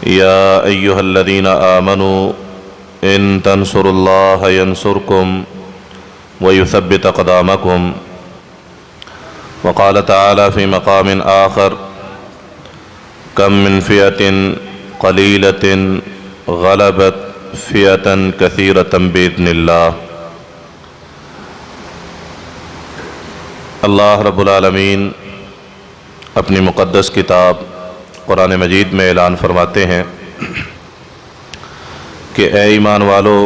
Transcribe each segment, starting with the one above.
يا أيها الذين آمنوا إن تنصروا الله ينصركم ويثبت أقدامكم وقال تعالى في مقام آخر كم من فئة قليلة غلبت فئة كثيرة بإذن الله۔ اللہ رب العالمین اپنی مقدس کتاب قرآن مجید میں اعلان فرماتے ہیں کہ اے ایمان والو،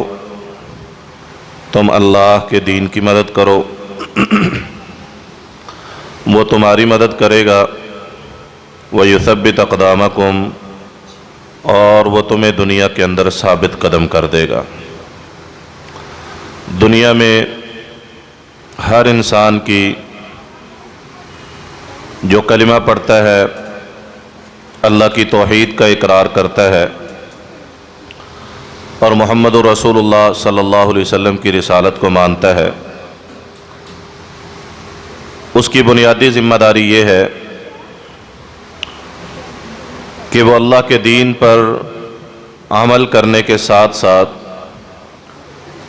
تم اللہ کے دین کی مدد کرو، وہ تمہاری مدد کرے گا، وَيُثَبِّتْ أَقْدَامَكُمْ، اور وہ تمہیں دنیا کے اندر ثابت قدم کر دے گا۔ دنیا میں ہر انسان کی جو کلمہ پڑھتا ہے، اللہ کی توحید کا اقرار کرتا ہے اور محمد رسول اللہ صلی اللہ علیہ وسلم کی رسالت کو مانتا ہے، اس کی بنیادی ذمہ داری یہ ہے کہ وہ اللہ کے دین پر عمل کرنے کے ساتھ ساتھ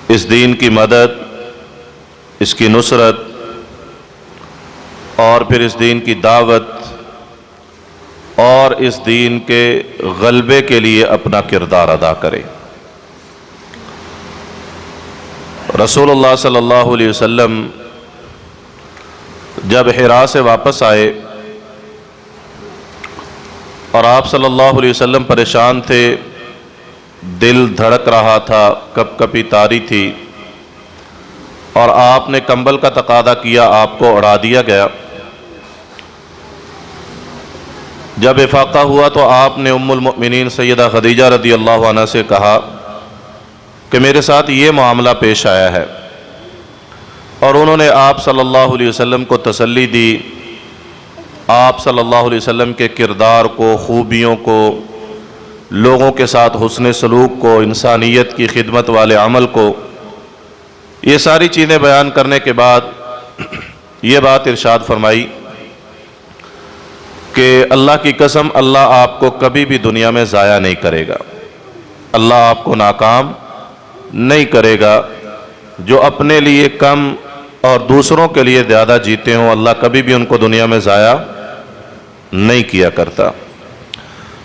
اس دین کی مدد، اس کی نصرت اور پھر اس دین کی دعوت اور اس دین کے غلبے کے لیے اپنا کردار ادا کرے۔ رسول اللہ صلی اللہ علیہ وسلم جب حرا سے واپس آئے اور آپ صلی اللہ علیہ وسلم پریشان تھے، دل دھڑک رہا تھا، کپ کپی طاری تھی، اور آپ نے کمبل کا تقاضا کیا، آپ کو اڑا دیا گیا۔ جب افاقہ ہوا تو آپ نے ام المؤمنین سیدہ خدیجہ رضی اللہ عنہ سے کہا کہ میرے ساتھ یہ معاملہ پیش آیا ہے، اور انہوں نے آپ صلی اللہ علیہ وسلم کو تسلی دی، آپ صلی اللہ علیہ وسلم کے کردار کو، خوبیوں کو، لوگوں کے ساتھ حسن سلوک کو، انسانیت کی خدمت والے عمل کو، یہ ساری چیزیں بیان کرنے کے بعد یہ بات ارشاد فرمائی کہ اللہ کی قسم، اللہ آپ کو کبھی بھی دنیا میں ضائع نہیں کرے گا، اللہ آپ کو ناکام نہیں کرے گا۔ جو اپنے لیے کم اور دوسروں کے لیے زیادہ جیتے ہوں، اللہ کبھی بھی ان کو دنیا میں ضائع نہیں کیا کرتا۔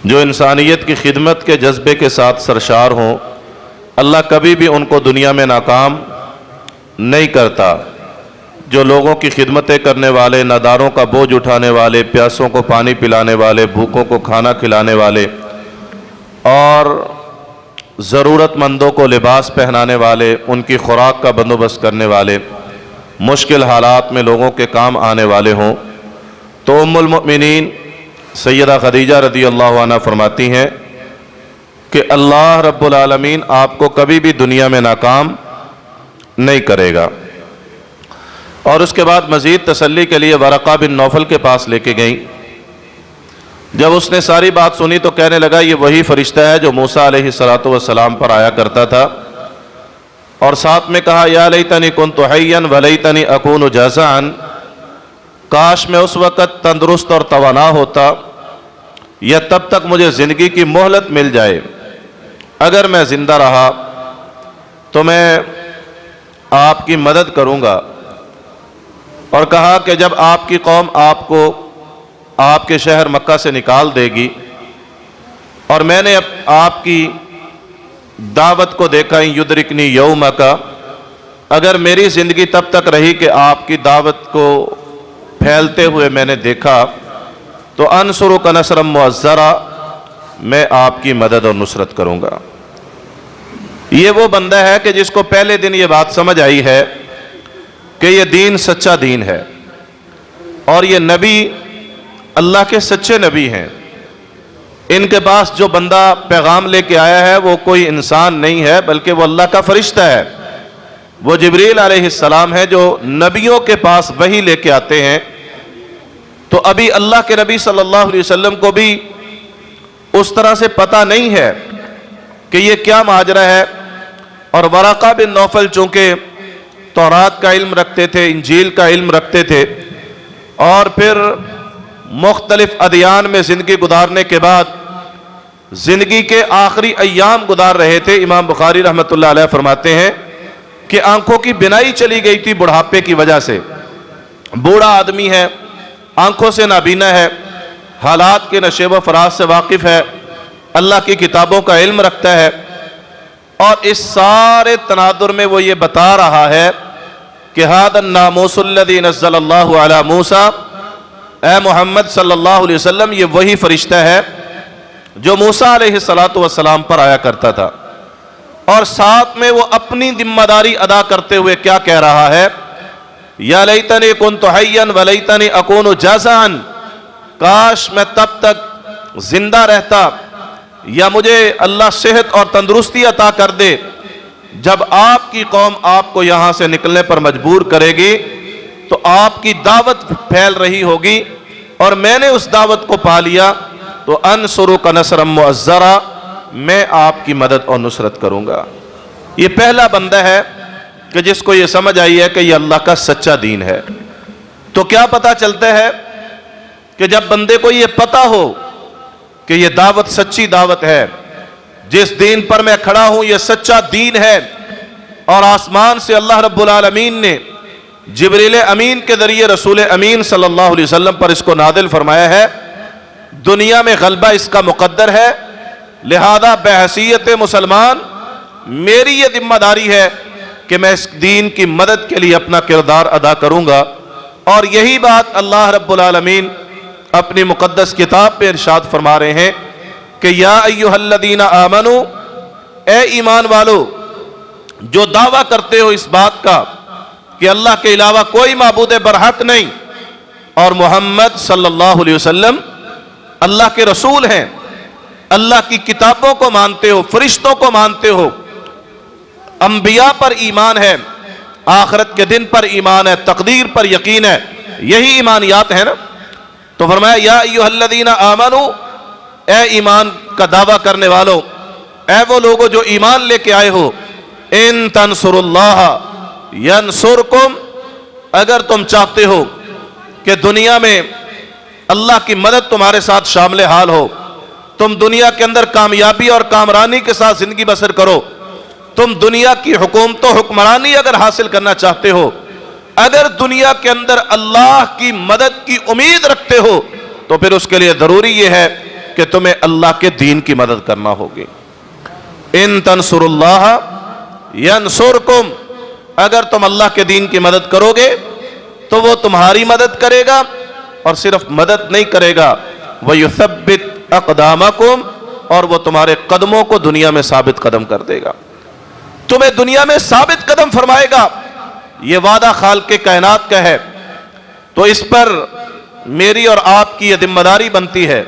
جو انسانیت کی خدمت کے جذبے کے ساتھ سرشار ہوں، اللہ کبھی بھی ان کو دنیا میں ناکام نہیں کرتا۔ جو لوگوں کی خدمتیں کرنے والے، ناداروں کا بوجھ اٹھانے والے، پیاسوں کو پانی پلانے والے، بھوکوں کو کھانا کھلانے والے اور ضرورت مندوں کو لباس پہنانے والے، ان کی خوراک کا بندوبست کرنے والے، مشکل حالات میں لوگوں کے کام آنے والے ہوں، تو ام المؤمنین سیدہ خدیجہ رضی اللہ عنہ فرماتی ہیں کہ اللہ رب العالمین آپ کو کبھی بھی دنیا میں ناکام نہیں کرے گا۔ اور اس کے بعد مزید تسلی کے لیے ورقہ بن نوفل کے پاس لے کے گئیں۔ جب اس نے ساری بات سنی تو کہنے لگا یہ وہی فرشتہ ہے جو موسیٰ علیہ السلام پر آیا کرتا تھا، اور ساتھ میں کہا یا لیتنی کنت حیا ولیتنی اکون جزعا، کاش میں اس وقت تندرست اور توانا ہوتا، یا تب تک مجھے زندگی کی مہلت مل جائے، اگر میں زندہ رہا تو میں آپ کی مدد کروں گا۔ اور کہا کہ جب آپ کی قوم آپ کو آپ کے شہر مکہ سے نکال دے گی اور میں نے آپ کی دعوت کو دیکھا، یدرکنی یومک، اگر میری زندگی تب تک رہی کہ آپ کی دعوت کو پھیلتے ہوئے میں نے دیکھا، تو انصرک نصرا مؤزرا، میں آپ کی مدد اور نصرت کروں گا۔ یہ وہ بندہ ہے کہ جس کو پہلے دن یہ بات سمجھ آئی ہے کہ یہ دین سچا دین ہے، اور یہ نبی اللہ کے سچے نبی ہیں۔ ان کے پاس جو بندہ پیغام لے کے آیا ہے وہ کوئی انسان نہیں ہے، بلکہ وہ اللہ کا فرشتہ ہے، وہ جبریل علیہ السلام ہے جو نبیوں کے پاس وحی لے کے آتے ہیں۔ تو ابھی اللہ کے نبی صلی اللہ علیہ وسلم کو بھی اس طرح سے پتہ نہیں ہے کہ یہ کیا ماجرا ہے، اور ورقہ بن نوفل چونکہ تورات کا علم رکھتے تھے، انجیل کا علم رکھتے تھے، اور پھر مختلف ادیان میں زندگی گزارنے کے بعد زندگی کے آخری ایام گزار رہے تھے۔ امام بخاری رحمۃ اللہ علیہ فرماتے ہیں کہ آنکھوں کی بینائی چلی گئی تھی بڑھاپے کی وجہ سے۔ بوڑھا آدمی ہے، آنکھوں سے نابینا ہے، حالات کے نشیب و فراز سے واقف ہے، اللہ کی کتابوں کا علم رکھتا ہے، اور اس سارے تناظر میں وہ یہ بتا رہا ہے کہ ھذا الناموس الذی نزل اللہ علی موسیٰ، اے محمد صلی اللہ علیہ وسلم، یہ وہی فرشتہ ہے جو موسیٰ علیہ السلام پر آیا کرتا تھا۔ اور ساتھ میں وہ اپنی ذمہ داری ادا کرتے ہوئے کیا کہہ رہا ہے؟ یا لیتنی کنت حیا ولیتنی اکون جازعا، کاش میں تب تک زندہ رہتا یا مجھے اللہ صحت اور تندرستی عطا کر دے جب آپ کی قوم آپ کو یہاں سے نکلنے پر مجبور کرے گی تو آپ کی دعوت پھیل رہی ہوگی اور میں نے اس دعوت کو پا لیا تو انصرک نصرا مؤزرا، میں آپ کی مدد اور نصرت کروں گا۔ یہ پہلا بندہ ہے کہ جس کو یہ سمجھ آئی ہے کہ یہ اللہ کا سچا دین ہے۔ تو کیا پتہ چلتا ہے کہ جب بندے کو یہ پتہ ہو کہ یہ دعوت سچی دعوت ہے، جس دین پر میں کھڑا ہوں یہ سچا دین ہے، اور آسمان سے اللہ رب العالمین نے جبریل امین کے ذریعے رسول امین صلی اللہ علیہ وسلم پر اس کو نازل فرمایا ہے، دنیا میں غلبہ اس کا مقدر ہے، لہذا بحیثیت مسلمان میری یہ ذمہ داری ہے کہ میں اس دین کی مدد کے لیے اپنا کردار ادا کروں گا۔ اور یہی بات اللہ رب العالمین اپنی مقدس کتاب پہ ارشاد فرما رہے ہیں کہ یا ایھا الذین آمنو، اے ایمان والو جو دعویٰ کرتے ہو اس بات کا کہ اللہ کے علاوہ کوئی معبود برحق نہیں اور محمد صلی اللہ علیہ وسلم اللہ کے رسول ہیں، اللہ کی کتابوں کو مانتے ہو، فرشتوں کو مانتے ہو، انبیاء پر ایمان ہے، آخرت کے دن پر ایمان ہے، تقدیر پر یقین ہے، یہی ایمانیات ہے نا۔ تو فرمایا یا ایھا الذین آمنو، اے ایمان کا دعویٰ کرنے والو، اے وہ لوگو جو ایمان لے کے آئے ہو، ان تنصروا اللہ ینصرکم، اگر تم چاہتے ہو کہ دنیا میں اللہ کی مدد تمہارے ساتھ شامل حال ہو، تم دنیا کے اندر کامیابی اور کامرانی کے ساتھ زندگی بسر کرو، تم دنیا کی حکومت و حکمرانی اگر حاصل کرنا چاہتے ہو، اگر دنیا کے اندر اللہ کی مدد کی امید رکھتے ہو تو پھر اس کے لیے ضروری یہ ہے کہ تمہیں اللہ کے دین کی مدد کرنا ہوگی۔ ان تنصروا اللہ ینصرکم، اگر تم اللہ کے دین کی مدد کرو گے تو وہ تمہاری مدد کرے گا، اور صرف مدد نہیں کرے گا، وَيُثَبِّتْ أَقْدَامَكُمْ، اور وہ تمہارے قدموں کو دنیا میں ثابت قدم کر دے گا، تمہیں دنیا میں ثابت قدم فرمائے گا۔ یہ وعدہ خالق کائنات کا ہے۔ تو اس پر میری اور آپ کی یہ ذمہ داری بنتی ہے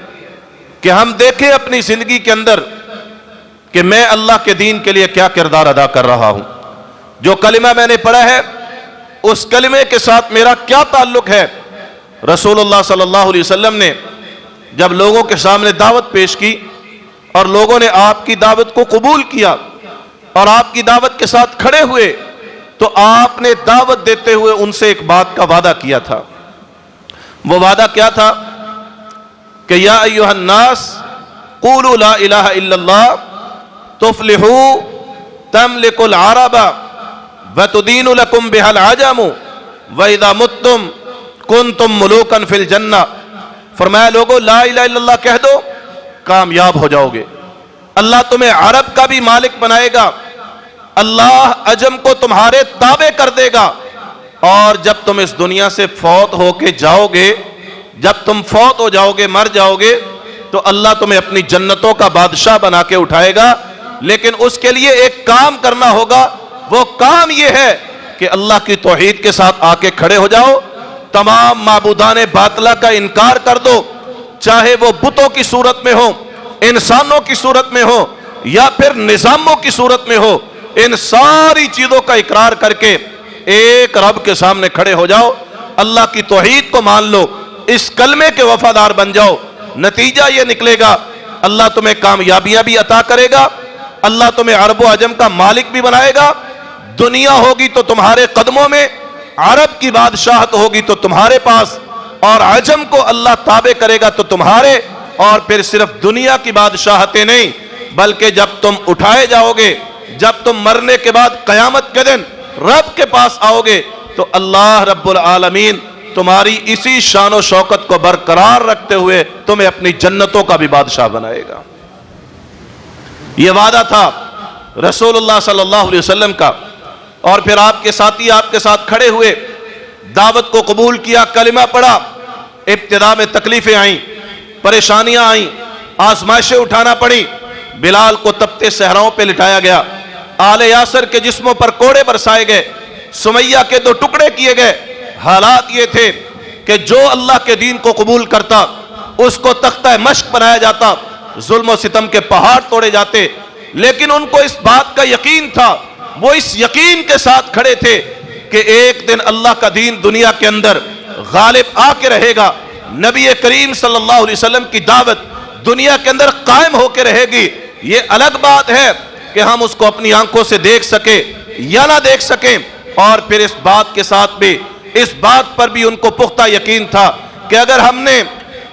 کہ ہم دیکھیں اپنی زندگی کے اندر کہ میں اللہ کے دین کے لیے کیا کردار ادا کر رہا ہوں، جو کلمہ میں نے پڑھا ہے اس کلمے کے ساتھ میرا کیا تعلق ہے۔ رسول اللہ صلی اللہ علیہ وسلم نے جب لوگوں کے سامنے دعوت پیش کی اور لوگوں نے آپ کی دعوت کو قبول کیا اور آپ کی دعوت کے ساتھ کھڑے ہوئے تو آپ نے دعوت دیتے ہوئے ان سے ایک بات کا وعدہ کیا تھا۔ وہ وعدہ کیا تھا کہ یا ایھا الناس قولوا لا الہ الا اللہ تفلحوا تملکوا العرب وتدین لکم بها العجم واذا متم کنتم ملوکا فی الجنہ۔ فرمایا لوگو لا الہ الا اللہ کہہ دو، کامیاب ہو جاؤ گے، اللہ تمہیں عرب کا بھی مالک بنائے گا، اللہ عجم کو تمہارے تابع کر دے گا، اور جب تم اس دنیا سے فوت ہو کے جاؤ گے، جب تم فوت ہو جاؤ گے، مر جاؤ گے، تو اللہ تمہیں اپنی جنتوں کا بادشاہ بنا کے اٹھائے گا، لیکن اس کے لیے ایک کام کرنا ہوگا۔ وہ کام یہ ہے کہ اللہ کی توحید کے ساتھ آ کے کھڑے ہو جاؤ، تمام معبودان باطلہ کا انکار کر دو، چاہے وہ بتوں کی صورت میں ہو، انسانوں کی صورت میں ہو، یا پھر نظاموں کی صورت میں ہو، ان ساری چیزوں کا اقرار کر کے ایک رب کے سامنے کھڑے ہو جاؤ، اللہ کی توحید کو مان لو، اس کلمے کے وفادار بن جاؤ۔ نتیجہ یہ نکلے گا اللہ تمہیں کامیابیاں بھی عطا کرے گا، اللہ تمہیں عرب و عجم کا مالک بھی بنائے گا، دنیا ہوگی تو تمہارے قدموں میں، عرب کی بادشاہت ہوگی تو تمہارے پاس، اور عجم کو اللہ تابع کرے گا تو تمہارے اور پھر صرف دنیا کی بادشاہتیں نہیں بلکہ جب تم اٹھائے جاؤ گے، جب تم مرنے کے بعد قیامت کے دن رب کے پاس آؤ گے تو اللہ رب العالمین تمہاری اسی شان و شوکت کو برقرار رکھتے ہوئے تمہیں اپنی جنتوں کا بھی بادشاہ بنائے گا۔ یہ وعدہ تھا رسول اللہ صلی اللہ علیہ وسلم کا، اور پھر آپ کے ساتھی آپ کے ساتھ کھڑے ہوئے، دعوت کو قبول کیا، کلمہ پڑھا۔ ابتدا میں تکلیفیں آئیں، پریشانیاں آئیں، آزمائشیں اٹھانا پڑی، بلال کو تپتے صحراؤں پہ لٹایا گیا، آل یاسر کے جسموں پر کوڑے برسائے گئے، سمیہ کے 2 ٹکڑے کیے گئے۔ حالات یہ تھے کہ جو اللہ کے دین کو قبول کرتا اس کو تختہ مشق بنایا جاتا، ظلم و ستم کے پہاڑ توڑے جاتے، لیکن ان کو اس بات کا یقین تھا، وہ اس یقین کے ساتھ کھڑے تھے کہ ایک دن اللہ کا دین دنیا کے اندر غالب آ کے رہے گا، نبی کریم صلی اللہ علیہ وسلم کی دعوت دنیا کے اندر قائم ہو کے رہے گی۔ یہ الگ بات ہے کہ ہم اس کو اپنی آنکھوں سے دیکھ سکیں یا نہ دیکھ سکیں، اور پھر اس بات کے ساتھ بھی، اس بات پر بھی ان کو پختہ یقین تھا کہ اگر ہم نے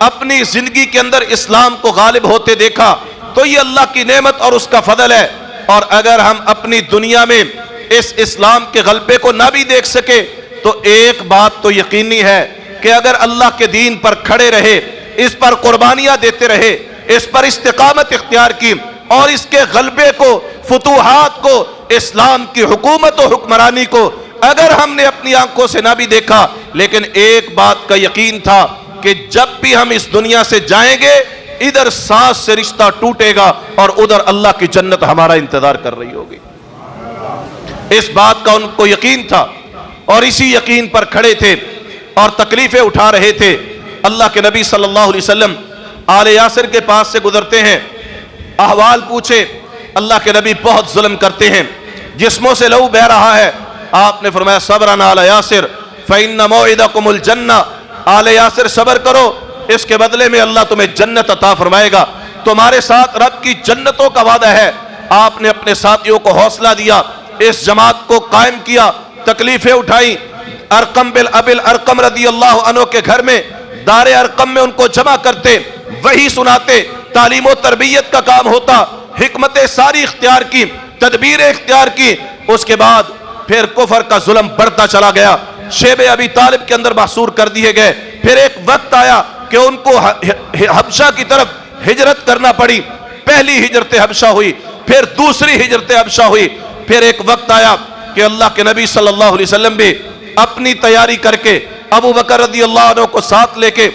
اپنی زندگی کے اندر اسلام کو غالب ہوتے دیکھا تو یہ اللہ کی نعمت اور اس کا فضل ہے، اور اگر ہم اپنی دنیا میں اس اسلام کے غلبے کو نہ بھی دیکھ سکے تو ایک بات تو یقینی ہے کہ اگر اللہ کے دین پر کھڑے رہے، اس پر قربانیاں دیتے رہے، اس پر استقامت اختیار کی اور اس کے غلبے کو، فتوحات کو، اسلام کی حکومت و حکمرانی کو اگر ہم نے اپنی آنکھوں سے نہ بھی دیکھا، لیکن ایک بات کا یقین تھا کہ جب بھی ہم اس دنیا سے جائیں گے ادھر سانس سے رشتہ ٹوٹے گا اور ادھر اللہ کی جنت ہمارا انتظار کر رہی ہوگی۔ اس بات کا ان کو یقین تھا اور اسی یقین پر کھڑے تھے اور تکلیفیں اٹھا رہے تھے۔ اللہ کے نبی صلی اللہ علیہ وسلم آل یاسر کے پاس سے گزرتے ہیں، احوال پوچھے، اللہ کے نبی بہت ظلم کرتے ہیں، جسموں سے لہو بہہ رہا ہے۔ آپ نے فرمایا صبرن آل یاسر فإن موعدکم الجنہ، آل یاسر صبر کرو، اس کے بدلے میں اللہ تمہیں جنت عطا فرمائے گا، تمہارے ساتھ رب کی جنتوں کا وعدہ ہے۔ آپ نے اپنے ساتھیوں کو حوصلہ دیا، اس جماعت کو قائم کیا، تکلیفیں اٹھائیں۔ ارقم بن ابی الارقم رضی اللہ عنہ کے گھر میں، دار ارقم میں ان کو جمع کرتے، وہی سناتے، تعلیم و تربیت کا کام ہوتا، حکمت ساری اختیار کی، تدبیر اختیار کی۔ اس کے بعد پھر کفر کا ظلم بڑھتا چلا گیا، شیب ابی طالب کے اندر محصور کر دیے گئے۔ پھر ایک وقت آیا کہ ان کو حبشہ کی طرف ہجرت کرنا پڑی، پہلی ہجرت حبشہ ہوئی، پھر دوسری ہجرت حبشہ ہوئی، پھر ایک وقت آیا کہ اللہ کے نبی صلی اللہ علیہ وسلم بھی اپنی تیاری کر کے ابو بکر رضی اللہ عنہ کو ساتھ لے کے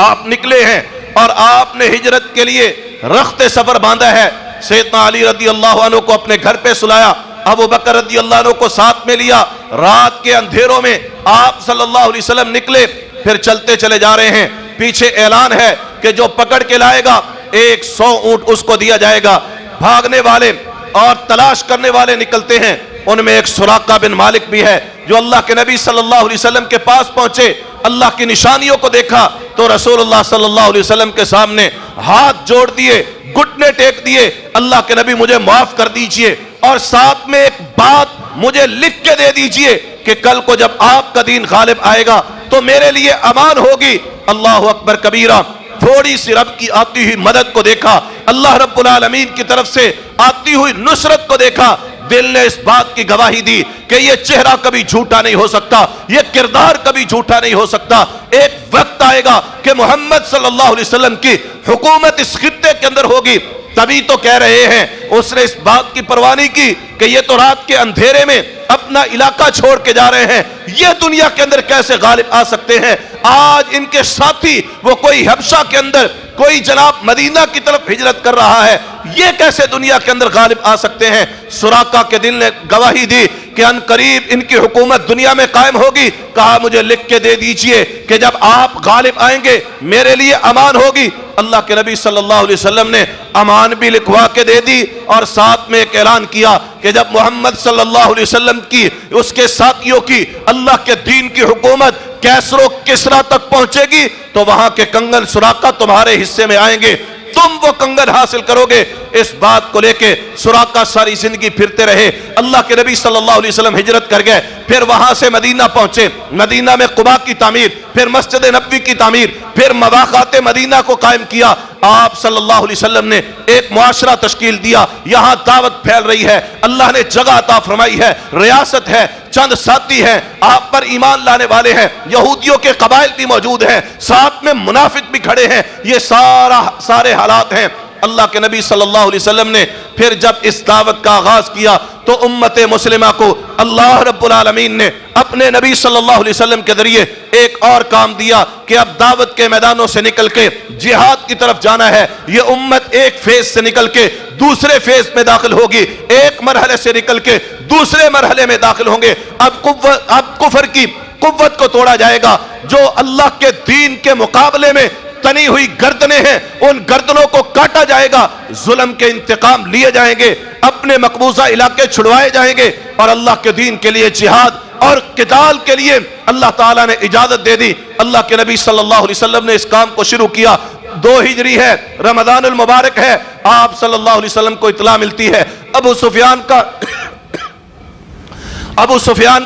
آپ نکلے ہیں، اور آپ نے ہجرت کے لیے رخت سفر باندھا ہے۔ سیدنا علی رضی اللہ عنہ کو اپنے گھر پہ سلایا، ابو بکر رضی اللہ عنہ کو ساتھ میں لیا، رات کے اندھیروں میں آپ صلی اللہ علیہ وسلم نکلے، پھر چلتے چلے جا رہے ہیں۔ پیچھے اعلان ہے کہ جو پکڑ کے لائے گا 100 اونٹ اس کو دیا جائے گا۔ بھاگنے والے اور تلاش کرنے والے نکلتے ہیں، ان میں ایک سراقہ بن مالک بھی ہے جو اللہ کے نبی صلی اللہ علیہ وسلم کے پاس پہنچے، اللہ کی نشانیوں کو دیکھا تو رسول اللہ صلی اللہ علیہ وسلم کے سامنے ہاتھ جوڑ دیے، گھٹنے ٹیک دیے، اللہ کے نبی مجھے معاف کر دیجئے، اور ساتھ میں ایک بات مجھے لکھ کے دے دیجئے کہ کل کو جب آپ کا دین غالب آئے گا تو میرے لیے امان ہوگی۔ اللہ اکبر کبیرہ، تھوڑی سی رب کی آتی ہوئی مدد کو دیکھا، اللہ رب العالمین کی طرف سے آتی ہوئی نصرت کو دیکھا، دل نے اس بات کی گواہی دی کہ یہ چہرہ کبھی جھوٹا نہیں ہو سکتا، یہ کردار کبھی جھوٹا نہیں ہو سکتا۔ ایک وقت آئے گا کہ محمد صلی اللہ علیہ وسلم کی حکومت اس خطے کے اندر ہوگی۔ تبھی تو کہہ رہے ہیں، اس نے اس بات کی پرواہ نہیں کی کہ یہ تو رات کے اندھیرے میں اپنا علاقہ چھوڑ کے جا رہے ہیں، یہ دنیا کے اندر کیسے غالب آ سکتے ہیں۔ آج ان کے ساتھی وہ کوئی حبشہ کے اندر، کوئی جناب مدینہ کی طرف ہجرت کر رہا ہے، یہ کیسے دنیا کے اندر غالب آ سکتے ہیں۔ سراقہ کے دل نے گواہی دی کہ ان قریب ان کی حکومت دنیا میں قائم ہوگی۔ کہا مجھے لکھ کے دے دیجئے کہ جب آپ غالب آئیں گے میرے لیے امان ہوگی۔ اللہ کے نبی صلی اللہ علیہ وسلم نے امان بھی لکھوا کے دے دی، اور ساتھ میں ایک اعلان کیا کہ جب محمد صلی اللہ علیہ وسلم کی، اس کے ساتھیوں کی، اللہ کے دین کی حکومت کیسر و کسرا تک پہنچے گی تو وہاں کے کنگن سراقہ تمہارے حصے میں آئیں گے، تم وہ کنگن حاصل کرو گے۔ اس بات کو لے کے سراقہ ساری زندگی پھرتے رہے۔ اللہ کے نبی صلی اللہ علیہ وسلم ہجرت کر گئے، پھر وہاں سے مدینہ پہنچے، مدینہ میں قباء کی تعمیر، پھر مسجد نبوی کی تعمیر، پھر مواقعات مدینہ کو قائم کیا۔ آپ صلی اللہ علیہ وسلم نے ایک معاشرہ تشکیل دیا، یہاں دعوت پھیل رہی ہے، اللہ نے جگہ عطا فرمائی ہے، ریاست ہے، چند ساتھی ہیں آپ پر ایمان لانے والے ہیں، یہودیوں کے قبائل بھی موجود ہیں، ساتھ میں منافق بھی کھڑے ہیں، یہ سارے حالات ہیں۔ اللہ کے نبی صلی اللہ علیہ وسلم نے پھر جب اس دعوت کا آغاز کیا تو امت مسلمہ کو اللہ رب العالمین نے اپنے نبی صلی اللہ علیہ وسلم کے ذریعے ایک اور کام دیا کہ اب دعوت کے میدانوں سے نکل کے جہاد کی طرف جانا ہے۔ یہ امت ایک فیز سے نکل کے دوسرے فیز میں داخل ہوگی، ایک مرحلے سے نکل کے دوسرے مرحلے میں داخل ہوں گے۔ اب کفر کی قوت کو توڑا جائے گا، جو اللہ کے دین کے مقابلے میں تنی ہوئی گردنیں ہیں ان گردنوں کو کاٹا جائے گا، ظلم کے انتقام لیے جائیں گے، اپنے مقبوضہ علاقے چھڑوائے جائیں گے، اور اللہ کے دین کے لیے جہاد اور قتال کے لیے اللہ تعالیٰ نے اجازت دے دی۔ اللہ کے نبی صلی اللہ علیہ وسلم نے اس کام کو شروع کیا۔ 2 ہجری ہے، رمضان المبارک ہے، آپ صلی اللہ علیہ وسلم کو اطلاع ملتی ہے ابو سفیان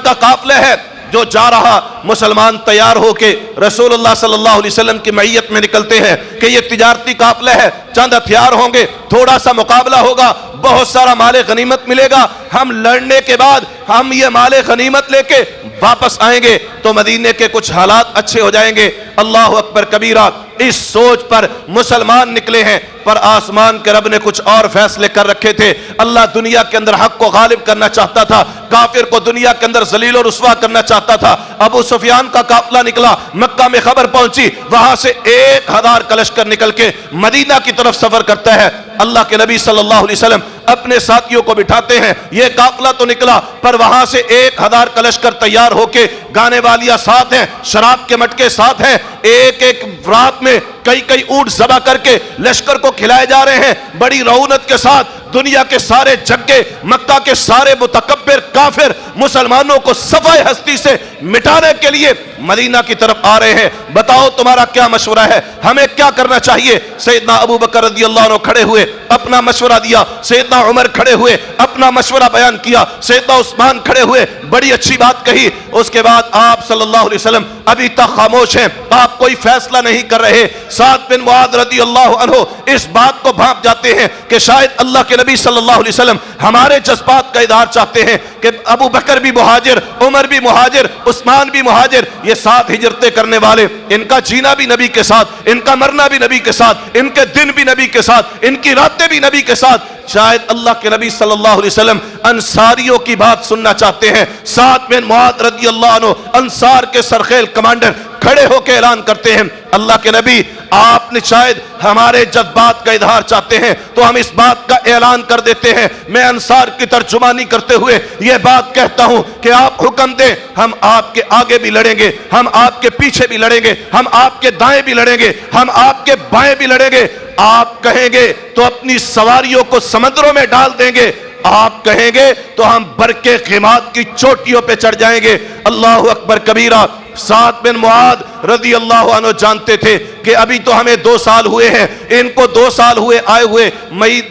کا قافلہ ہے جو جا رہا، مسلمان تیار ہو کے رسول اللہ صلی اللہ علیہ وسلم کی معیت میں نکلتے ہیں کہ یہ تجارتی قافلہ ہے، چند ہتھیار ہوں گے، تھوڑا سا مقابلہ ہوگا، بہت سارا مال غنیمت ملے گا، ہم لڑنے کے بعد ہم یہ مال غنیمت لے کے واپس آئیں گے تو مدینے کے کچھ حالات اچھے ہو جائیں گے۔ اللہ اکبر کبیرہ، اس سوچ پر مسلمان نکلے ہیں، پر آسمان کے رب نے کچھ اور فیصلے کر رکھے تھے۔ اللہ دنیا کے اندر حق کو غالب کرنا چاہتا تھا، کافر کو دنیا کے اندر ذلیل و رسوا کرنا چاہتا تھا۔ ابو سفیان کا قافلہ نکلا، مکہ میں خبر پہنچی، وہاں سے 1000 کا لشکر نکل کے مدینہ کی طرف سفر کرتا ہے۔ اللہ کے نبی صلی اللہ علیہ وسلم اپنے ساتھیوں کو بٹھاتے ہیں، یہ قافلہ تو نکلا پر وہاں سے 1000 کا لشکر تیار ہو کے، گانے والیاں ساتھ ہیں، شراب کے مٹکے ساتھ ہیں، ایک رات میں کئی اونٹ ذبح کر کے لشکر کو کھلائے جا رہے ہیں، بڑی رعونت کے ساتھ۔ دنیا کے سارے جگے، مکہ کے سارے متکبر کافر مسلمانوں کو صفحہ ہستی سے مٹانے کے لیے مدینہ کی طرف آ رہے ہیں۔ بتاؤ تمہارا کیا مشورہ ہے، ہمیں کیا کرنا چاہیے؟ سیدنا ابو بکر رضی اللہ عنہ کھڑے ہوئے، اپنا مشورہ دیا، سیدنا عمر کھڑے ہوئے، اپنا مشورہ بیان کیا، سیدنا عثمان کھڑے ہوئے، بڑی اچھی بات کہی۔ اس کے بعد آپ صلی اللہ علیہ وسلم ابھی تک خاموش ہیں، آپ کوئی فیصلہ نہیں کر رہے۔ سعد بن معاذ رضی اللہ عنہ اس بات کو بھانپ جاتے ہیں کہ شاید اللہ کے نبی صلی اللہ علیہ وسلم ہمارے جذبات کا اظہار چاہتے ہیں کہ ابو بکر بھی مہاجر، عمر بھی مہاجر، عثمان بھی مہاجر، یہ 7 ہجرتیں کرنے والے، ان کا جینا بھی نبی کے ساتھ، ان کا مرنا بھی نبی کے ساتھ، ان کے دن بھی نبی کے ساتھ، ان کی راتیں بھی نبی کے ساتھ۔ شاید اللہ کے نبی صلی اللہ علیہ وسلم انصاریوں کی بات سننا چاہتے ہیں۔ سعد بن معاذ رضی اللہ عنہ انصار کے سرخیل کمانڈر کھڑے ہو کے اعلان کرتے ہیں، اللہ کے نبی آپ نے شاید ہمارے جذبات کا اظہار چاہتے ہیں تو ہم اس بات کا اعلان کر دیتے ہیں۔ میں انصار کی ترجمانی کرتے ہوئے یہ بات کہتا ہوں کہ آپ حکم دیں، ہم آپ کے آگے بھی لڑیں گے، ہم آپ کے پیچھے بھی لڑیں گے، ہم آپ کے دائیں بھی لڑیں گے، ہم آپ کے بائیں بھی لڑیں گے۔ آپ کہیں گے تو اپنی سواریوں کو سمندروں میں ڈال دیں گے، آپ کہیں گے تو ہم برقے خیمات کی چوٹیوں پہ چڑھ جائیں گے۔ اللہ اکبر کبیرہ۔ سعد بن معاذ رضی اللہ عنہ جانتے تھے کہ ابھی تو ہمیں 2 سال ہوئے ہیں، ان کو 2 سال ہوئے آئے ہوئے،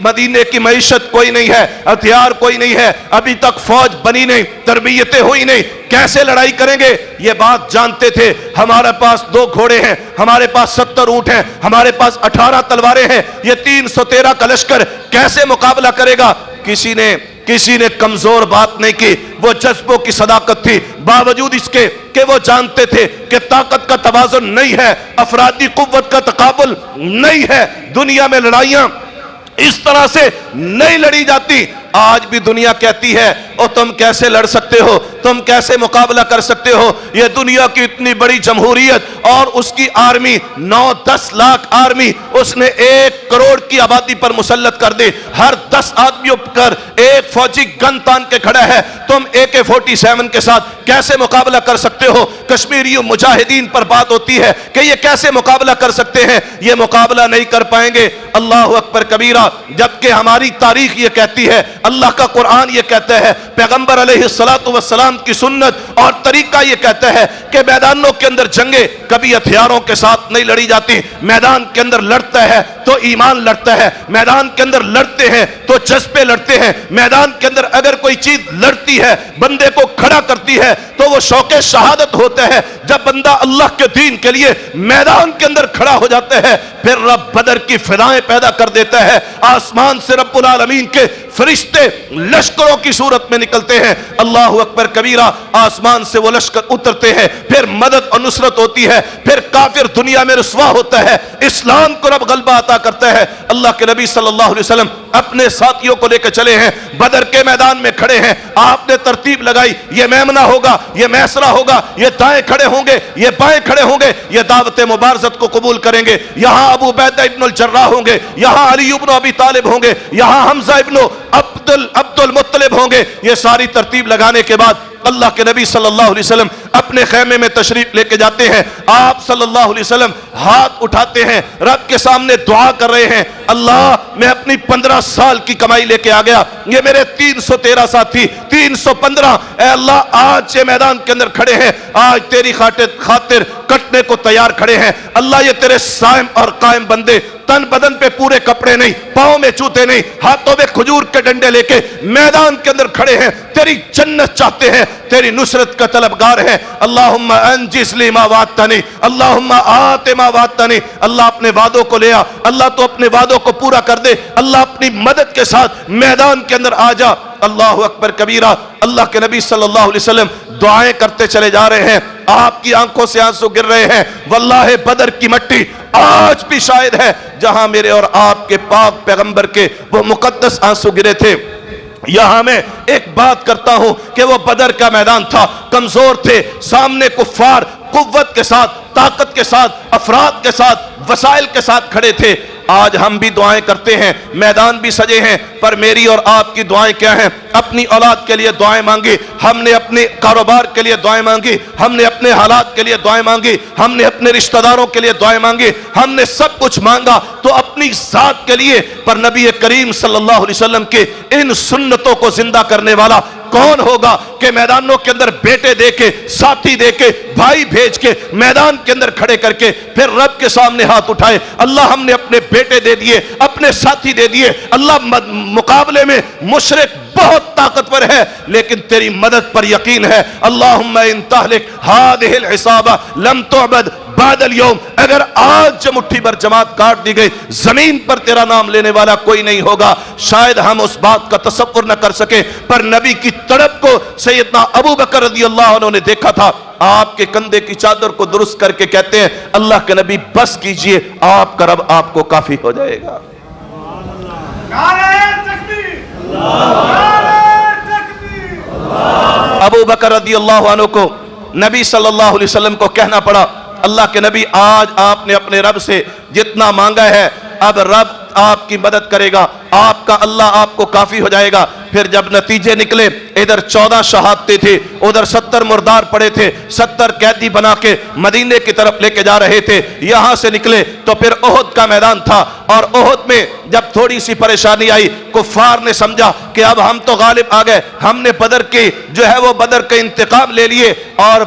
مدینے کی معیشت کوئی نہیں ہے، ہتھیار کوئی نہیں ہے، ابھی تک فوج بنی نہیں، تربیتیں ہوئی نہیں، کیسے لڑائی کریں گے؟ یہ بات جانتے تھے۔ ہمارے پاس 2 گھوڑے ہیں، ہمارے پاس 70 اونٹ ہیں، ہمارے پاس 18 تلواریں ہیں، یہ 313 کا لشکر کیسے مقابلہ کرے گا؟ کسی نے کمزور بات نہیں کی، وہ جذبوں کی صداقت تھی، باوجود اس کے کہ وہ جانتے تھے کہ طاقت کا توازن نہیں ہے، افرادی قوت کا تقابل نہیں ہے، دنیا میں لڑائیاں اس طرح سے نہیں لڑی جاتی۔ آج بھی دنیا کہتی ہے اور تم کیسے لڑ سکتے ہو، تم کیسے مقابلہ کر سکتے ہو؟ یہ دنیا کی اتنی بڑی جمہوریت اور اس کی آرمی 9-10 لاکھ آرمی اس نے 1 کروڑ کی آبادی پر مسلط کر دی، ہر 10 آدمیوں پر ایک فوجی گن تان کے کھڑا ہے، تم AK-47 کے ساتھ کیسے مقابلہ کر سکتے ہو؟ کشمیری مجاہدین پر بات ہوتی ہے کہ یہ کیسے مقابلہ کر سکتے ہیں، یہ مقابلہ نہیں کر پائیں گے۔ اللہ اکبر کبیرہ۔ جبکہ ہماری تاریخ یہ کہتی ہے اللہ کا قرآن یہ کہتا ہے، پیغمبر علیہ السلام کی سنت اور طریقہ یہ کہتا ہے کہ میدانوں کے اندر جنگیں کبھی ہتھیاروں کے ساتھ نہیں لڑی جاتی، میدان کے اندر لڑتا ہے تو ایمان لڑتا ہے، میدان کے اندر لڑتے ہیں تو جذبے لڑتے ہیں، میدان کے اندر اگر کوئی چیز لڑتی ہے بندے کو کھڑا کرتی ہے تو وہ شوق شہادت ہوتا ہے۔ جب بندہ اللہ کے دین کے لیے میدان کے اندر کھڑا ہو جاتا ہے پھر رب بدر کی فضائیں پیدا کر دیتا ہے، آسمان سے رب العالمین کے فرشتے لشکروں کی صورت میں نکلتے ہیں، اللہ اکبر کبیرہ، آسمان سے وہ لشکر اترتے ہیں، پھر مدد اور نصرت ہوتی ہے، پھر کافر دنیا میں رسوا ہوتا ہے، اسلام کو رب غلبہ عطا کرتا ہے۔ اللہ کے نبی صلی اللہ علیہ وسلم اپنے ساتھیوں کو لے کے چلے ہیں، بدر کے میدان میں کھڑے ہیں، آپ نے ترتیب لگائی، یہ میمنہ ہوگا، یہ میسرہ ہوگا، یہ دائیں کھڑے ہوں گے، یہ بائیں کھڑے ہوں گے، یہ دعوت مبارزت کو قبول کریں گے، یہاں ابو عبیدہ ابن الجراح ہوں گے، یہاں علی ابن ابی طالب ہوں گے، یہاں حمزہ ابن عبد المطلب ہوں گے۔ یہ ساری ترتیب لگانے کے بعد اللہ کے نبی صلی اللہ علیہ وسلم اپنے خیمے میں تشریف لے کے جاتے ہیں، آپ صلی اللہ علیہ وسلم ہاتھ اٹھاتے ہیں، رب کے سامنے دعا کر رہے ہیں، اللہ میں اپنی 15 سال کی کمائی لے کے آ گیا، یہ میرے 313 ساتھی 315، اے اللہ آج یہ میدان کے اندر کھڑے ہیں، آج تیری خاطر کٹنے کو تیار کھڑے ہیں، اللہ یہ تیرے صائم اور قائم بندے، تن بدن پہ پورے کپڑے نہیں، پاؤں میں جوتے نہیں، ہاتھوں میں کھجور کے ڈنڈے لے کے میدان کے اندر کھڑے ہیں، تیری جنت چاہتے ہیں، تیری نصرت کا طلبگار ہیں، اللہم انجز لی ما وعدتنی، اللہم آت ما وعدتنی، اللہ اپنے وعدوں کو لے آ، اللہ تو اپنے وعدوں کو پورا کر دے، اللہ اپنی مدد کے ساتھ میدان کے اندر آ جا۔ اللہ اکبر کبیرہ، اللہ کے نبی صلی اللہ علیہ وسلم دعائیں کرتے چلے جا رہے ہیں، آپ کی آنکھوں سے آنسو گر رہے ہیں، واللہ بدر کی مٹی آج بھی شاہد ہے جہاں میرے اور آپ کے پاک پیغمبر کے وہ مقدس آنسو گرے تھے۔ یہاں میں ایک بات کرتا ہوں کہ وہ بدر کا میدان تھا، کمزور تھے، سامنے کفار قوت کے ساتھ، طاقت کے ساتھ، افراد کے ساتھ، وسائل کے ساتھ کھڑے تھے۔ آج ہم بھی دعائیں کرتے ہیں، میدان بھی سجے ہیں، پر میری اور آپ کی دعائیں کیا ہیں؟ اپنی اولاد کے لیے دعائیں مانگی، ہم نے اپنے کاروبار کے لیے دعائیں مانگی، ہم نے اپنے حالات کے لیے دعائیں مانگی، ہم نے اپنے رشتہ داروں کے لیے دعائیں مانگی، ہم نے سب کچھ مانگا تو اپنی ذات کے لیے، پر نبی کریم صلی اللہ علیہ وسلم کے ان سنتوں کو زندہ کرنے والا کون ہوگا کہ میدانوں کے اندر بیٹے دے کے، ساتھی دے کے، بھائی بھیج کے میدان کے اندر کھڑے کر کے پھر رب کے سامنے ہاتھ اٹھائے، اللہ ہم نے اپنے بیٹے دے دیے، اپنے ساتھی دے دیے، اللہ مقابلے میں مشرک بہت طاقتور ہے لیکن تیری مدد پر یقین ہے، اللہم ان تہلک ہذہ العصابہ لم تعبد بعد اليوم، اگر آج جو مٹھی بھر جماعت کاٹ دی گئی زمین پر تیرا نام لینے والا کوئی نہیں ہوگا۔ شاید ہم اس بات کا تصور نہ کر سکے، پر نبی کی تڑپ کو سیدنا ابو بکر رضی اللہ عنہ نے دیکھا تھا، آپ کے کندھے کی چادر کو درست کر کے کہتے ہیں اللہ کے نبی بس کیجئے، آپ کا رب آپ کو کافی ہو جائے گا۔ ابو بکر رضی اللہ عنہ کو نبی صلی اللہ علیہ وسلم کو کہنا پڑا اللہ کے نبی آج آپ نے اپنے رب سے جتنا مانگا ہے اب رب آپ کی مدد کرے گا، آپ کا اللہ آپ کو کافی ہو جائے گا۔ پھر جب نتیجے نکلے، ادھر 14 شہادتیں تھے، ادھر 70 مردار پڑے تھے، 70 قیدی بنا کے مدینے کی طرف لے کے جا رہے تھے، یہاں سے نکلے تو پھر احد کا میدان تھا، اور احد میں جب تھوڑی سی پریشانی آئی کفار نے سمجھا کہ اب ہم تو غالب آ گئے، ہم نے بدر کی جو ہے وہ بدر کا انتقام لے لیے، اور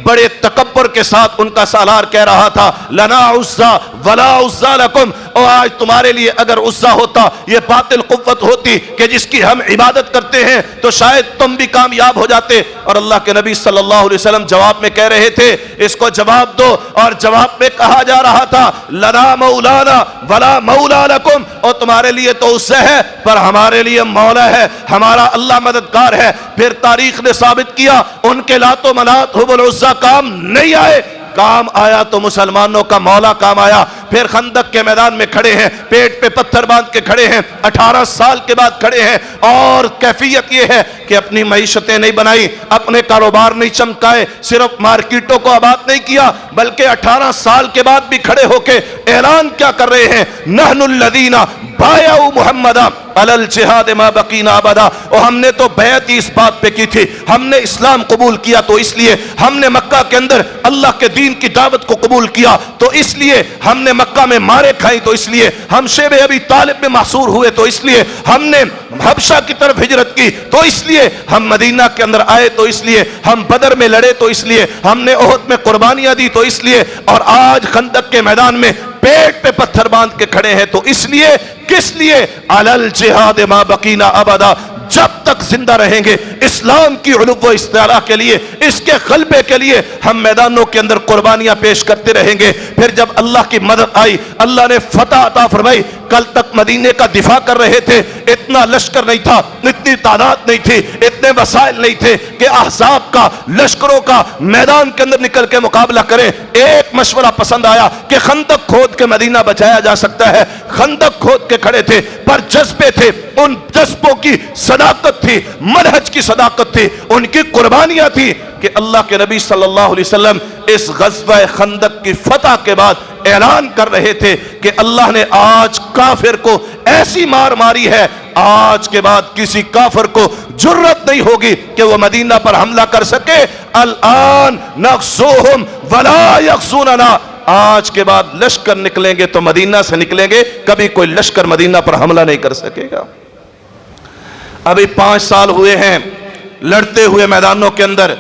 بڑے تکبر کے ساتھ ان کا سالار کہہ رہا تھا لنا عزا ولا عزا لکم، اور آج تمہارے لیے اگر عزا ہوتا، یہ باطل قوت ہوتی کہ جس کی ہم عبادت کرتے ہیں تو شاید تم بھی کامیاب ہو جاتے۔ اور اللہ کے نبی صلی اللہ علیہ وسلم جواب میں کہہ رہے تھے اس کو جواب دو، اور جواب میں کہا جا رہا تھا لنا مولانا ولا مولا لکم، اور تمہارے لیے تو عزا ہے پر ہمارے لیے مولا ہے، ہمارا اللہ مددگار ہے۔ پھر تاریخ نے ثابت کیا ان کے لات و منات حب العزا کام نہیں آئے، کام آیا تو مسلمانوں کا مولا کام آیا۔ پھر خندق کے میدان میں کھڑے ہیں، پیٹ پہ پتھر باندھ کے کھڑے ہیں، 18 سال کے بعد کھڑے ہیں، اور کیفیت یہ ہے کہ اپنی معیشتیں نہیں بنائی، اپنے کاروبار نہیں چمکائے، صرف مارکیٹوں کو آباد نہیں کیا، بلکہ 18 سال کے بعد بھی کھڑے ہو کے اعلان کیا کر رہے ہیں نحن الذین بایعوا محمدا علی الجہاد ما بقینا ابدا، اور ہم نے تو بیعت اس بات پہ کی تھی، ہم نے اسلام قبول کیا تو اس لیے، ہم نے مکہ کے اندر اللہ کے دین کی دعوت کو قبول کیا تو اس لیے، ہم نے مکہ میں مارے کھائیں تو اس لیے، ہم شیب ابی طالب میں محصور ہوئے تو اس لیے، ہم نے حبشہ کی طرف ہجرت کی تو اس لیے، ہم مدینہ کے اندر آئے تو اس لیے، ہم بدر میں لڑے تو اس لیے، ہم نے احد میں قربانیاں دی تو اس لیے، اور آج خندق کے میدان میں پیٹ پہ پتھر باندھ کے کھڑے ہیں تو اس لیے، کس لیے؟ علل جہاد ما بقینا ابدا، جب تک زندہ رہیں گے اسلام کی علو و استعلاء کے لیے، اس کے غلبے کے لیے ہم میدانوں کے اندر قربانیاں پیش کرتے رہیں گے۔ پھر جب اللہ کی مدد آئی، اللہ نے فتح عطا فرمائی، کل تک مدینے کا دفاع کر رہے تھے، اتنا لشکر نہیں تھا، اتنی تعداد نہیں تھی، اتنے وسائل نہیں تھے کہ احزاب کا، لشکروں کا میدان کے اندر نکل کے مقابلہ کریں۔ ایک مشورہ پسند آیا کہ خندق کھود کے مدینہ بچایا جا سکتا ہے، خندق کھود کے کھڑے تھے، پر جذبے تھے، ان جذبوں کی صداقت تھی، منہج کی صداقت تھی، ان کی قربانیاں تھی کہ اللہ کے نبی صلی اللہ علیہ وسلم اس غزوہ خندق کی فتح کے بعد اعلان کر رہے تھے کہ اللہ نے آج کافر کو ایسی مار ماری ہے، آج کے بعد کسی کافر کو جرت نہیں ہوگی کہ وہ مدینہ پر حملہ کر سکے۔ الآن نغزوہم ولا یغزوننا، آج کے بعد لشکر نکلیں گے تو مدینہ سے نکلیں گے، کبھی کوئی لشکر مدینہ پر حملہ نہیں کر سکے گا۔ ابھی 5 سال ہوئے ہیں لڑتے ہوئے میدانوں کے اندر،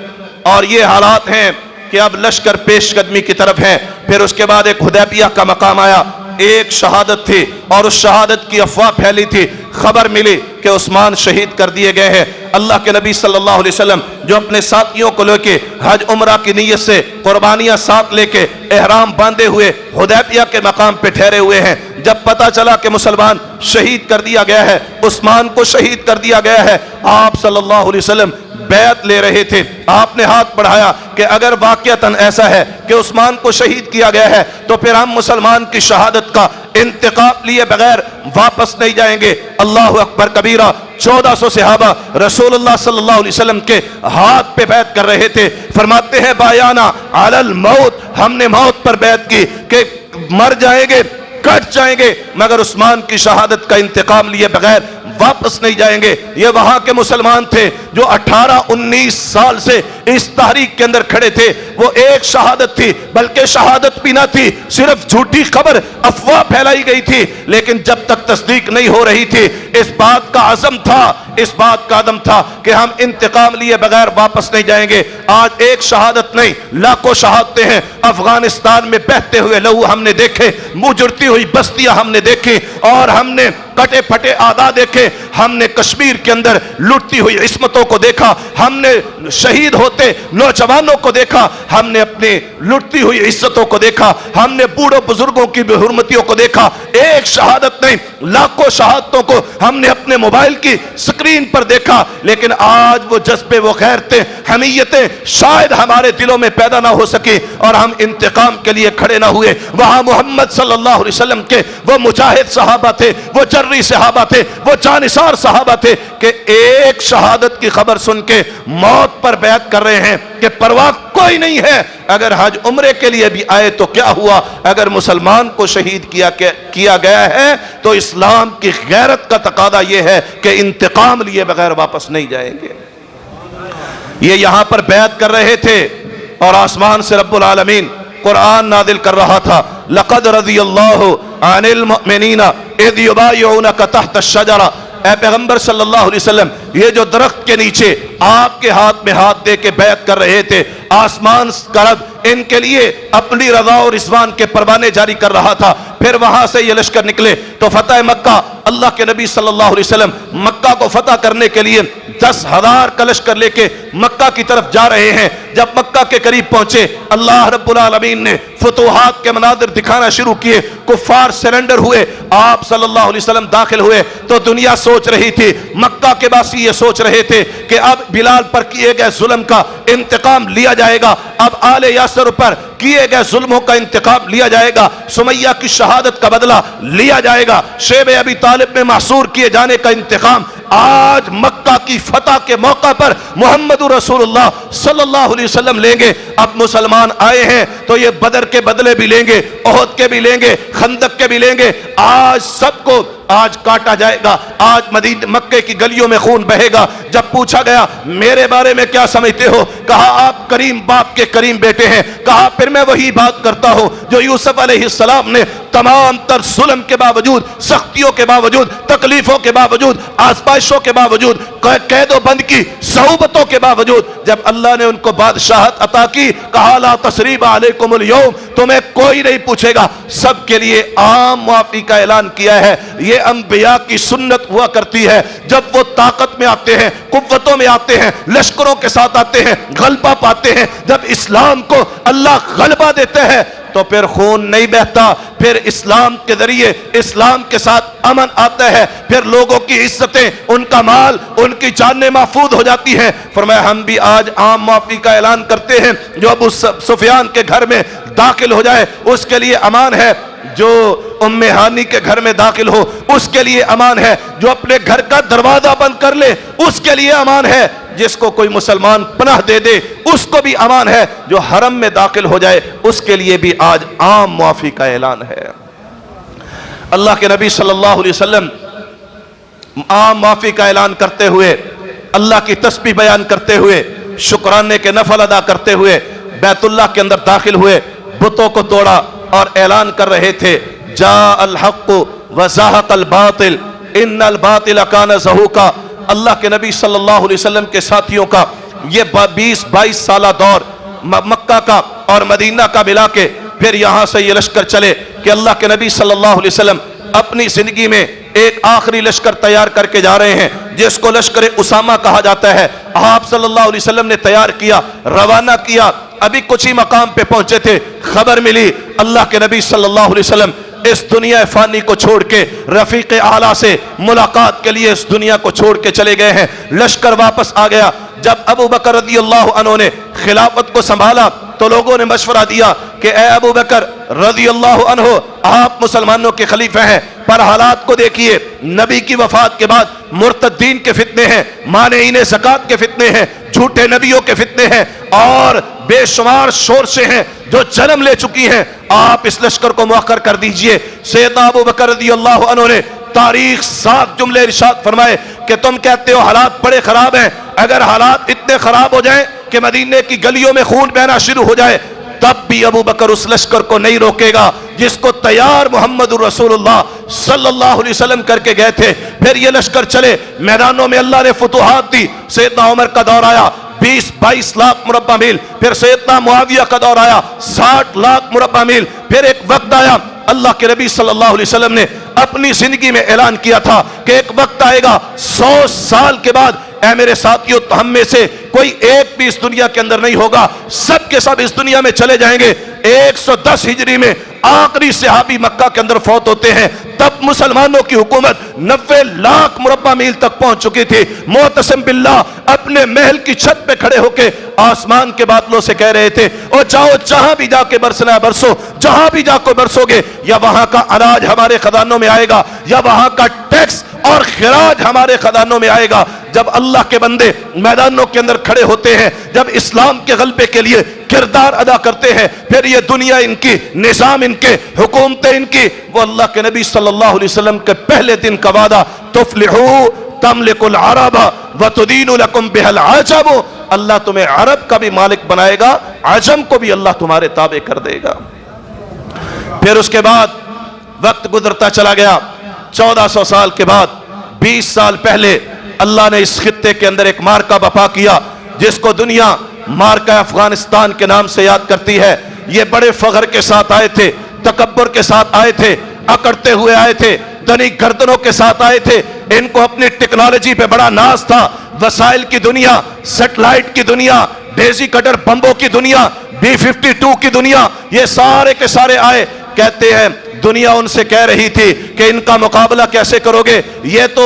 اور یہ حالات ہیں کہ اب لشکر پیش قدمی کی طرف ہیں۔ پھر اس کے بعد ایک حدیبیہ کا مقام آیا، ایک شہادت تھی، اور اس شہادت کی افواہ پھیلی تھی، خبر ملی کہ عثمان شہید کر دیے گئے ہیں۔ اللہ کے نبی صلی اللہ علیہ وسلم جو اپنے ساتھیوں کو لے کے حج عمرہ کی نیت سے قربانیاں ساتھ لے کے احرام باندھے ہوئے حدیبیہ کے مقام پہ ٹھہرے ہوئے ہیں، جب پتہ چلا کہ مسلمان شہید کر دیا گیا ہے، عثمان کو شہید کر دیا گیا ہے، آپ صلی اللہ علیہ وسلم بیعت لے رہے تھے۔ آپ نے ہاتھ بڑھایا کہ اگر واقعتاً ایسا ہے کہ عثمان کو شہید کیا گیا ہے تو پھر ہم مسلمان کی شہادت کا انتقام لیے بغیر واپس نہیں جائیں گے۔ اللہ اکبر کبیرہ، 1400 صحابہ رسول اللہ صلی اللہ علیہ وسلم کے ہاتھ پہ بیعت کر رہے تھے۔ فرماتے ہیں بایانا علی الموت، ہم نے موت پر بیعت کی کہ مر جائیں گے، کٹ جائیں گے، مگر عثمان کی شہادت کا انتقام لیے بغیر واپس نہیں جائیں گے۔ یہ وہاں کے مسلمان تھے جو 18-19 سال سے اس تحریک کے اندر کھڑے تھے۔ وہ ایک شہادت تھی، بلکہ شہادت بھی نہ تھی، صرف جھوٹی خبر، افواہ پھیلائی گئی تھی، لیکن جب تک تصدیق نہیں ہو رہی تھی، اس بات کا عزم تھا، اس بات کا عدم تھا کہ ہم انتقام لیے بغیر واپس نہیں جائیں گے۔ آج ایک شہادت نہیں، لاکھوں شہادتیں ہیں۔ افغانستان میں بہتے ہوئے لہو ہم نے دیکھے، مجرتی ہوئی بستیاں ہم نے دیکھی، اور ہم نے کٹے پھٹے آدھا دیکھے، ہم نے کشمیر کے اندر لٹتی ہوئی عصمتوں کو دیکھا، ہم نے شہید ہوتے نوجوانوں کو دیکھا، ہم نے اپنی لٹتی ہوئی عزتوں کو دیکھا، ہم نے بوڑھوں بزرگوں کی بے حرمتیوں کو دیکھا۔ ایک شہادت نہیں، لاکھوں شہادتوں کو ہم نے اپنے موبائل کی سکرین پر دیکھا، لیکن آج وہ جذبے، وہ غیرتیں، حمیتیں شاید ہمارے دلوں میں پیدا نہ ہو سکی، اور ہم انتقام کے لیے کھڑے نہ ہوئے۔ وہاں محمد صلی اللہ علیہ وسلم کے وہ مجاہد صحابہ تھے، وہ جری صحابہ تھے، وہ جانثار صحابہ تھے کہ ایک شہادت کی خبر سن کے موت پر بیعت کر رہے ہیں کہ پرواہ کوئی نہیں ہے، اگر حج عمرے کے لیے بھی آئے تو کیا ہوا، اگر مسلمان کو شہید کیا گیا ہے تو اسلام کی غیرت کا تقاضا یہ ہے کہ انتقام لیے بغیر واپس نہیں جائیں گے۔ یہ یہاں پر بیعت کر رہے تھے، اور آسمان سے رب العالمین قرآن نازل کر رہا تھا، لقد رضی اللہ عن المؤمنین اذ یبایعونک تحت الشجرہ۔ اے پیغمبر صلی اللہ علیہ وسلم، یہ جو درخت کے نیچے آپ کے ہاتھ میں ہاتھ دے کے بیعت کر رہے تھے، آسمان کا رب ان کے لیے اپنی رضا اور رضوان کے پروانے جاری کر رہا تھا۔ پھر وہاں سے یہ لشکر نکلے تو فتح مکہ، اللہ کے نبی صلی اللہ علیہ وسلم مکہ کو فتح کرنے کے لیے 10,000 کا لشکر لے کے مکہ کی طرف جا رہے ہیں۔ جب مکہ کے قریب پہنچے، اللہ رب العالمین نے فتوحات کے مناظر دکھانا شروع کیے، کفار سرنڈر ہوئے، آپ صلی اللہ علیہ وسلم داخل ہوئے تو دنیا سوچ رہی تھی، مکہ کے باسی یہ سوچ رہے تھے کہ اب بلال پر کیے گئے ظلم کا انتقام لیا جائے گا، اب آل یاسر پر کیے گئے ظلموں کا انتقام لیا جائے گا، سمیہ کی شہادت کا بدلہ لیا جائے گا، شیب ابی طالب میں محصور کیے جانے کا انتقام آج مکہ کی فتح کے موقع پر محمد رسول اللہ صلی اللہ علیہ وسلم لیں گے. اب مسلمان آئے ہیں تو یہ بدر کے بدلے بھی لیں گے, احد کے بھی لیں گے, خندق کے بھی لیں گے. آج سب کو آج کاٹا جائے گا, آج مدینہ مکے کی گلیوں میں خون بہے گا. جب پوچھا گیا میرے بارے میں کیا سمجھتے ہو, کہا آپ کریم باپ کے کریم بیٹے ہیں. کہا پھر میں وہی بات کرتا ہوں جو یوسف علیہ السلام نے تمام تر ظلم کے باوجود, سختیوں کے باوجود, تکلیفوں کے باوجود, آزمائشوں کے باوجود, قید و بند کی صعوبتوں کے باوجود, جب اللہ نے ان کو بادشاہت عطا کی, کہا لا تثریب علیکم اليوم, تمہیں کوئی نہیں پوچھے گا. سب کے لیے عام معافی کا اعلان کیا ہے. یہ انبیاء کی سنت ہوا کرتی ہے. جب وہ طاقت میں آتے ہیں, قوتوں میں آتے ہیں, لشکروں کے ساتھ آتے ہیں, غلبہ پاتے ہیں, جب اسلام کو اللہ غلبہ دیتے ہیں تو پھر خون نہیں بہتا, پھر اسلام کے ذریعے اسلام کے ساتھ امن آتا ہے, پھر لوگوں کی عزتیں, ان کا مال, ان کی جانیں محفوظ ہو جاتی ہیں. فرمایا ہم بھی آج عام معافی کا اعلان کرتے ہیں. جو ابو سفیان کے گھر میں داخل ہو جائے اس کے لیے امان ہے, جو ام ہانی کے گھر میں داخل ہو اس کے لیے امان ہے, جو اپنے گھر کا دروازہ بند کر لے اس کے لیے امان ہے, جس کو کوئی مسلمان پناہ دے دے اس کو بھی امان ہے, جو حرم میں داخل ہو جائے اس کے لیے بھی آج عام معافی کا اعلان ہے. اللہ کے نبی صلی اللہ علیہ وسلم عام معافی کا اعلان کرتے ہوئے, اللہ کی تسبیح بیان کرتے ہوئے, شکرانے کے نفل ادا کرتے ہوئے بیت اللہ کے اندر داخل ہوئے, بتوں کو توڑا اور اعلان کر رہے تھے جاء الحق وزهق الباطل ان الباطل کان زہوقا. اللہ کے نبی صلی اللہ علیہ وسلم کے ساتھیوں کا یہ 20-22 سالہ دور مکہ کا اور مدینہ کا ملا کے پھر یہاں سے یہ لشکر چلے کہ اللہ کے نبی صلی اللہ علیہ وسلم اپنی زندگی میں ایک آخری لشکر تیار کر کے جا رہے ہیں جس کو لشکر اسامہ کہا جاتا ہے. آپ صلی اللہ علیہ وسلم نے تیار کیا, روانہ کیا, ابھی کچھ ہی مقام پہ پہنچے تھے, خبر ملی اللہ کے نبی صلی اللہ علیہ وسلم اس دنیا فانی کو چھوڑ کے رفیق اعلیٰ سے ملاقات کے لیے اس دنیا کو چھوڑ کے چلے گئے ہیں. لشکر واپس آ گیا. جب ابو بکر رضی اللہ عنہ نے خلافت کو سنبھالا تو لوگوں نے مشورہ دیا کہ اے ابو بکر رضی اللہ عنہ, آپ مسلمانوں کے خلیفہ ہیں, پر حالات کو دیکھیے, نبی کی وفات کے بعد مرتدین کے فتنے ہیں, مانعین زکات کے فتنے ہیں, جھوٹے نبیوں کے فتنے ہیں, اور بے شمار شورشیں ہیں جو جنم لے چکی ہیں. آپ اس لشکر کو مؤخر کر دیجئے. سیدنا ابو بکر رضی اللہ عنہ نے تاریخ 7 جملے ارشاد فرمائے کہ تم کہتے ہو حالات بڑے خراب ہیں, اگر حالات اتنے خراب ہو جائیں کہ مدینے کی گلیوں میں خون بہنا شروع ہو جائے تب بھی ابو بکر اس لشکر کو نہیں روکے گا جس کو تیار محمد رسول اللہ صلی اللہ علیہ وسلم کر کے گئے تھے. پھر یہ لشکر چلے, میدانوں میں اللہ نے فتوحات دی. سیدنا عمر کا دور آیا 20-22 لاکھ مربع میل, پھر سیدنا معاویہ کا دور آیا 60 لاکھ مربع میل. پھر ایک وقت آیا اللہ کے نبی صلی اللہ علیہ وسلم نے اپنی زندگی میں اعلان کیا تھا کہ ایک وقت آئے گا 100 سال کے بعد, اے میرے ساتھیوں ہم میں سے کوئی ایک بھی اس دنیا کے اندر نہیں ہوگا, سب کے سب اس دنیا میں چلے جائیں گے. 110 ہجری میں آخری صحابی مکہ کے اندر فوت ہوتے ہیں. تب مسلمانوں کی حکومت 90 لاکھ مربع میل تک پہنچ چکی تھی. معتصم باللہ اپنے محل کی چھت پہ کھڑے ہو کے آسمان کے بادلوں سے کہہ رہے تھے اور جاؤ جہاں بھی جا کے برسنا ہے برسو, جہاں بھی جا کے برسو گے, یا وہاں کا اناج ہمارے خزانوں میں آئے گا یا وہاں کا ٹیکس اور خراج ہمارے خزانوں میں آئے گا. جب اللہ کے بندے میدانوں کے اندر کھڑے ہوتے ہیں, جب اسلام کے غلبے کے لیے کردار ادا کرتے ہیں, پھر یہ دنیا ان کی, نظام ان کے, حکومتیں ان کی, وہ اللہ کے نبی صلی اللہ علیہ وسلم کے پہلے دن کا وعدہ تفلحوا تملک العرب وتدین لکم بها العجب, اللہ تمہیں عرب کا بھی مالک بنائے گا, عجم کو بھی اللہ تمہارے تابع کر دے گا. پھر اس کے بعد وقت گزرتا چلا گیا. 1400 سال کے بعد 20 سال پہلے اللہ نے اس خطے کے اندر ایک مارکہ بپا کیا جس کو دنیا مارکہ افغانستان کے نام سے یاد کرتی ہے. یہ بڑے فخر کے ساتھ آئے تھے, تکبر کے ساتھ آئے تھے, اکڑتے ہوئے آئے تھے, دنی گردنوں کے ساتھ آئے تھے. ان کو اپنی ٹیکنالوجی پہ بڑا ناز تھا, وسائل کی دنیا, سیٹلائٹ کی دنیا, ڈیزی کٹر بمبوں کی دنیا, B-52 کی دنیا, یہ سارے کے سارے آئے. کہتے ہیں دنیا ان سے کہہ رہی تھی کہ ان کا مقابلہ کیسے کرو گے, یہ تو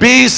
20